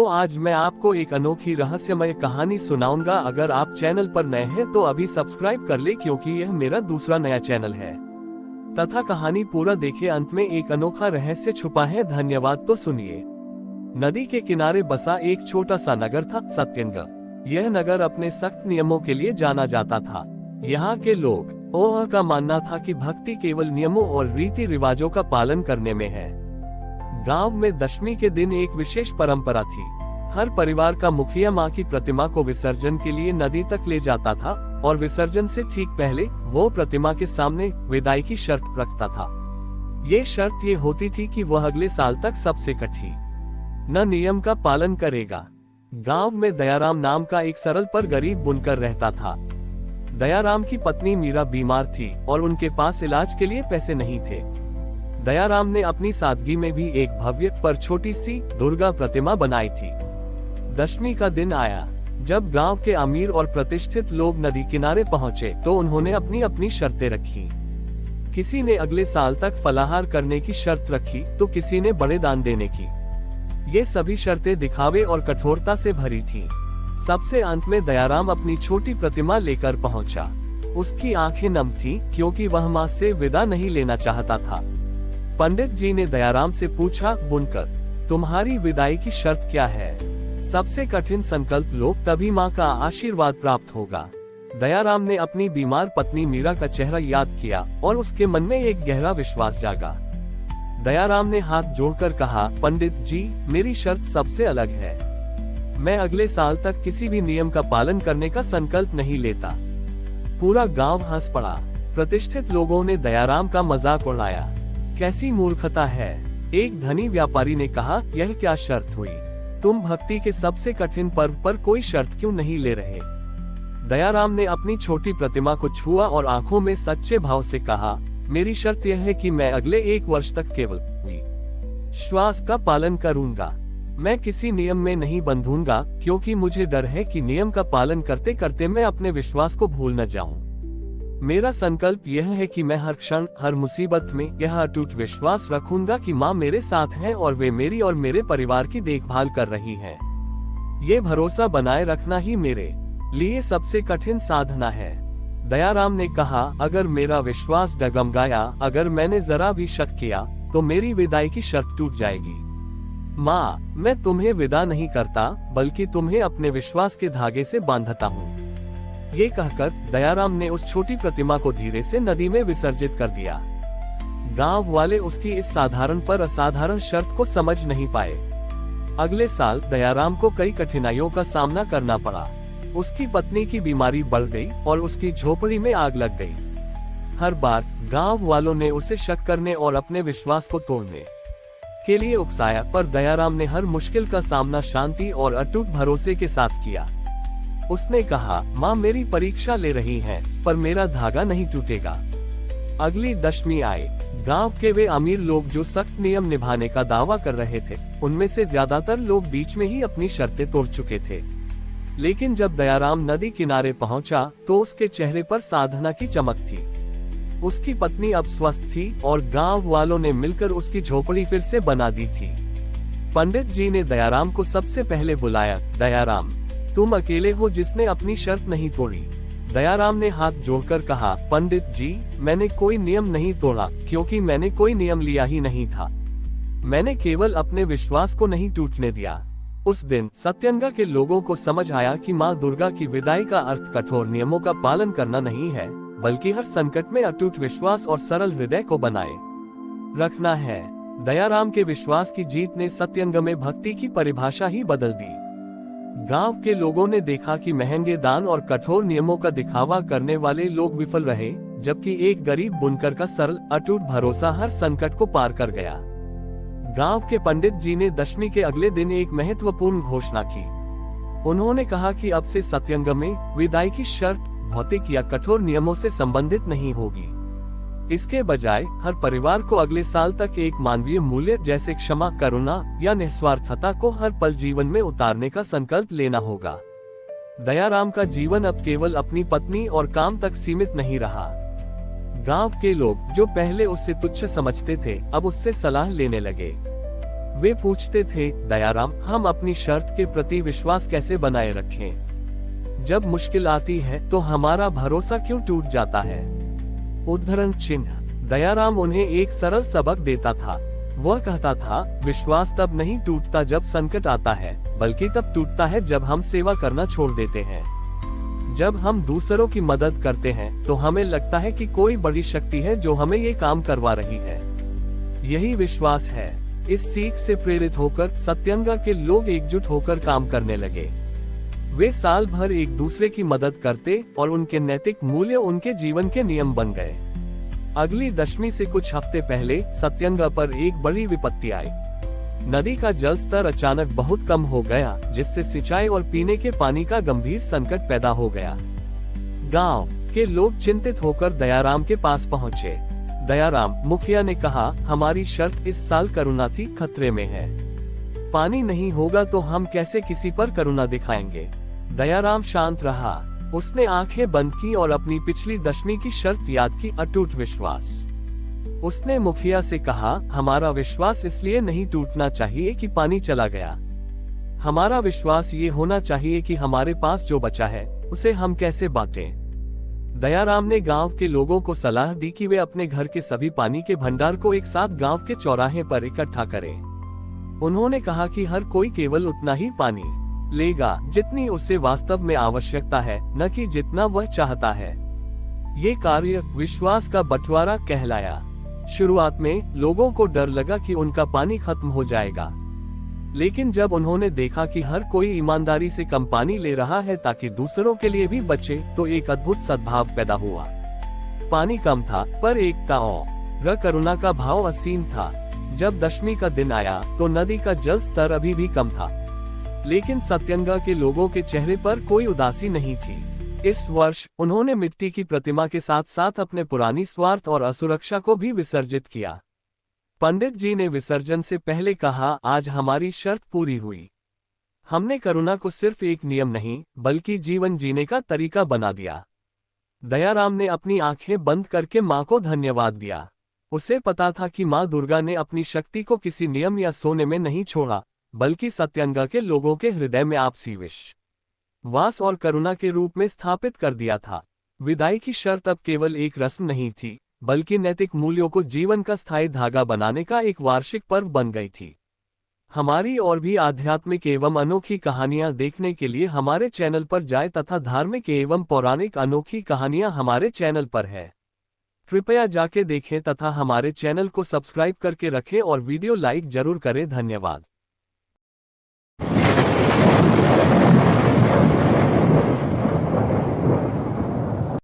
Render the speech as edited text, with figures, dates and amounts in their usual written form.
तो आज मैं आपको एक अनोखी रहस्यमय कहानी सुनाऊंगा। अगर आप चैनल पर नए हैं तो अभी सब्सक्राइब कर ले, क्योंकि यह मेरा दूसरा नया चैनल है। तथा कहानी पूरा देखे, अंत में एक अनोखा रहस्य छुपा है। धन्यवाद। तो सुनिए। नदी के किनारे बसा एक छोटा सा नगर था, सत्यंग। यह नगर अपने सख्त नियमों के लिए जाना जाता था। यहाँ के लोग का मानना था कि भक्ति केवल नियमों और रीति रिवाजों का पालन करने में है। गांव में दशमी के दिन एक विशेष परंपरा थी। हर परिवार का मुखिया मां की प्रतिमा को विसर्जन के लिए नदी तक ले जाता था और विसर्जन से ठीक पहले वो प्रतिमा के सामने विदाई की शर्त रखता था। ये शर्त ये होती थी कि वह अगले साल तक सबसे कठी न नियम का पालन करेगा। गांव में दयाराम नाम का एक सरल पर गरीब बुनकर रहता था। दयाराम की पत्नी मीरा बीमार थी और उनके पास इलाज के लिए पैसे नहीं थे। दयाराम ने अपनी सादगी में भी एक भव्य पर छोटी सी दुर्गा प्रतिमा बनाई थी। दशमी का दिन आया। जब गांव के अमीर और प्रतिष्ठित लोग नदी किनारे पहुंचे तो उन्होंने अपनी अपनी शर्तें रखी। किसी ने अगले साल तक फलाहार करने की शर्त रखी तो किसी ने बड़े दान देने की। ये सभी शर्तें दिखावे और कठोरता से भरी थीं। सबसे अंत में दयाराम अपनी छोटी प्रतिमा लेकर पहुंचा। उसकी आंखें नम थीं, क्योंकि वह मां से विदा नहीं लेना चाहता था। पंडित जी ने दयाराम से पूछा, बुनकर, तुम्हारी विदाई की शर्त क्या है? सबसे कठिन संकल्प लो, तभी मां का आशीर्वाद प्राप्त होगा। दयाराम ने अपनी बीमार पत्नी मीरा का चेहरा याद किया और उसके मन में एक गहरा विश्वास जागा। दयाराम ने हाथ जोड़कर कहा, पंडित जी, मेरी शर्त सबसे अलग है। मैं अगले साल तक किसी भी नियम का पालन करने का संकल्प नहीं लेता। पूरा गांव हंस पड़ा। प्रतिष्ठित लोगों ने दयाराम का मजाक उड़ाया। कैसी मूर्खता है, एक धनी व्यापारी ने कहा, यह क्या शर्त हुई? तुम भक्ति के सबसे कठिन पर्व पर कोई शर्त क्यों नहीं ले रहे? दयाराम ने अपनी छोटी प्रतिमा को छुआ और आंखों में सच्चे भाव से कहा, मेरी शर्त यह है कि मैं अगले 1 वर्ष तक केवल विश्वास का पालन करूंगा। मैं किसी नियम में नहीं बंधूंगा, क्योंकि मुझे डर है कि नियम का पालन करते करते मैं अपने विश्वास को भूल न जाऊं। मेरा संकल्प यह है कि मैं हर क्षण, हर मुसीबत में यह अटूट विश्वास रखूंगा कि मां मेरे साथ हैं और वे मेरी और मेरे परिवार की देखभाल कर रही हैं। ये भरोसा बनाए रखना ही मेरे लिए सबसे कठिन साधना है। दयाराम ने कहा, अगर मेरा विश्वास डगमगाया, अगर मैंने जरा भी शक किया, तो मेरी विदाई की शर्त टूट जाएगी। माँ, मैं तुम्हें विदा नहीं करता, बल्कि तुम्हें अपने विश्वास के धागे से बांधता हूँ। ये कहकर दयाराम ने उस छोटी प्रतिमा को धीरे से नदी में विसर्जित कर दिया। गांव वाले उसकी इस साधारण पर असाधारण शर्त को समझ नहीं पाए। अगले साल दयाराम को कई कठिनाइयों का सामना करना पड़ा। उसकी पत्नी की बीमारी बढ़ गई और उसकी झोपड़ी में आग लग गई। हर बार गांव वालों ने उसे शक करने और अपने विश्वास को तोड़ने के लिए उकसाया, पर दयाराम ने हर मुश्किल का सामना शांति और अटूट भरोसे के साथ किया। उसने कहा, माँ मेरी परीक्षा ले रही हैं, पर मेरा धागा नहीं टूटेगा। अगली दशमी आई। गांव के वे अमीर लोग जो सख्त नियम निभाने का दावा कर रहे थे, उनमें से ज्यादातर लोग बीच में ही अपनी शर्तें तोड़ चुके थे। लेकिन जब दयाराम नदी किनारे पहुंचा तो उसके चेहरे पर साधना की चमक थी। उसकी पत्नी अब स्वस्थ थी और गांव वालों ने मिलकर उसकी झोपड़ी फिर से बना दी थी। पंडित जी ने दयाराम को सबसे पहले बुलाया। दयाराम, तुम अकेले हो जिसने अपनी शर्त नहीं तोड़ी। दयाराम ने हाथ जोड़कर कहा, पंडित जी, मैंने कोई नियम नहीं तोड़ा, क्योंकि मैंने कोई नियम लिया ही नहीं था। मैंने केवल अपने विश्वास को नहीं टूटने दिया। उस दिन सत्यंगा के लोगों को समझ आया कि मां दुर्गा की विदाई का अर्थ कठोर नियमों का पालन करना नहीं है, बल्कि हर संकट में अटूट विश्वास और सरल हृदय को बनाए रखना है। दयाराम के विश्वास की जीत ने सत्यंग में भक्ति की परिभाषा ही बदल दी। गांव के लोगों ने देखा कि महंगे दान और कठोर नियमों का दिखावा करने वाले लोग विफल रहे, जबकि एक गरीब बुनकर का सरल अटूट भरोसा हर संकट को पार कर गया। गांव के पंडित जी ने दशमी के अगले दिन एक महत्वपूर्ण घोषणा की। उन्होंने कहा कि अब से सत्यंग में विदाई की शर्त भौतिक या कठोर नियमों से संबंधित नहीं होगी। इसके बजाय हर परिवार को अगले साल तक एक मानवीय मूल्य जैसे क्षमा, करुणा या निस्वार्थता को हर पल जीवन में उतारने का संकल्प लेना होगा। दयाराम का जीवन अब केवल अपनी पत्नी और काम तक सीमित नहीं रहा। गांव के लोग जो पहले उससे तुच्छ समझते थे, अब उससे सलाह लेने लगे। वे पूछते थे, दयाराम, हम अपनी शर्त के प्रति विश्वास कैसे बनाए रखें? जब मुश्किल आती है तो हमारा भरोसा क्यों टूट जाता है? उद्धरण चिन्ह। दयाराम उन्हें एक सरल सबक देता था। वह कहता था, विश्वास तब नहीं टूटता जब संकट आता है, बल्कि तब टूटता है जब हम सेवा करना छोड़ देते हैं। जब हम दूसरों की मदद करते हैं तो हमें लगता है कि कोई बड़ी शक्ति है जो हमें ये काम करवा रही है। यही विश्वास है। इस सीख से प्रेरित होकर सत्यंगा के लोग एकजुट होकर काम करने लगे। वे साल भर एक दूसरे की मदद करते और उनके नैतिक मूल्य उनके जीवन के नियम बन गए। अगली दशमी से कुछ हफ्ते पहले सत्यंगा पर एक बड़ी विपत्ति आई। नदी का जल स्तर अचानक बहुत कम हो गया, जिससे सिंचाई और पीने के पानी का गंभीर संकट पैदा हो गया। गांव के लोग चिंतित होकर दयाराम के पास पहुंचे। दयाराम मुखिया ने कहा, हमारी शर्त इस साल करुणार्थी खतरे में है। पानी नहीं होगा तो हम कैसे किसी पर करुणा दिखाएंगे? दयाराम शांत रहा। उसने आंखें बंद की और अपनी पिछली दशमी की शर्त याद की, अटूट विश्वास। उसने मुखिया से कहा, हमारा विश्वास इसलिए नहीं टूटना चाहिए कि पानी चला गया। हमारा विश्वास ये होना चाहिए कि हमारे पास जो बचा है उसे हम कैसे बांटें। दयाराम ने गांव के लोगों को सलाह दी कि वे अपने घर के सभी पानी के भंडार को एक साथ गांव के चौराहे पर इकट्ठा करें। उन्होंने कहा कि हर कोई केवल उतना ही पानी लेगा जितनी उसे वास्तव में आवश्यकता है, न कि जितना वह चाहता है। ये कार्य विश्वास का बंटवारा कहलाया। शुरुआत में लोगों को डर लगा कि उनका पानी खत्म हो जाएगा, लेकिन जब उन्होंने देखा कि हर कोई ईमानदारी से कम पानी ले रहा है ताकि दूसरों के लिए भी बचे, तो एक अद्भुत सद्भाव पैदा हुआ। पानी कम था, पर एकता और करुणा का भाव असीम था। जब दशमी का दिन आया तो नदी का जल स्तर अभी भी कम था, लेकिन सत्यंगा के लोगों के चेहरे पर कोई उदासी नहीं थी। इस वर्ष उन्होंने मिट्टी की प्रतिमा के साथ साथ अपने पुरानी स्वार्थ और असुरक्षा को भी विसर्जित किया। पंडित जी ने विसर्जन से पहले कहा, आज हमारी शर्त पूरी हुई। हमने करुणा को सिर्फ एक नियम नहीं, बल्कि जीवन जीने का तरीका बना दिया। दयाराम ने अपनी आंखें बंद करके माँ को धन्यवाद दिया। उसे पता था कि माँ दुर्गा ने अपनी शक्ति को किसी नियम या सोने में नहीं छोड़ा, बल्कि सत्यंगा के लोगों के हृदय में आपसी विश्वास और करुणा के रूप में स्थापित कर दिया था। विदाई की शर्त अब केवल एक रस्म नहीं थी, बल्कि नैतिक मूल्यों को जीवन का स्थायी धागा बनाने का एक वार्षिक पर्व बन गई थी। हमारी और भी आध्यात्मिक एवं अनोखी कहानियां देखने के लिए हमारे चैनल पर जाएं तथा धार्मिक एवं पौराणिक अनोखी कहानियां हमारे चैनल पर है। कृपया जाके देखें तथा हमारे चैनल को सब्सक्राइब करके रखें और वीडियो लाइक जरूर करें। धन्यवाद।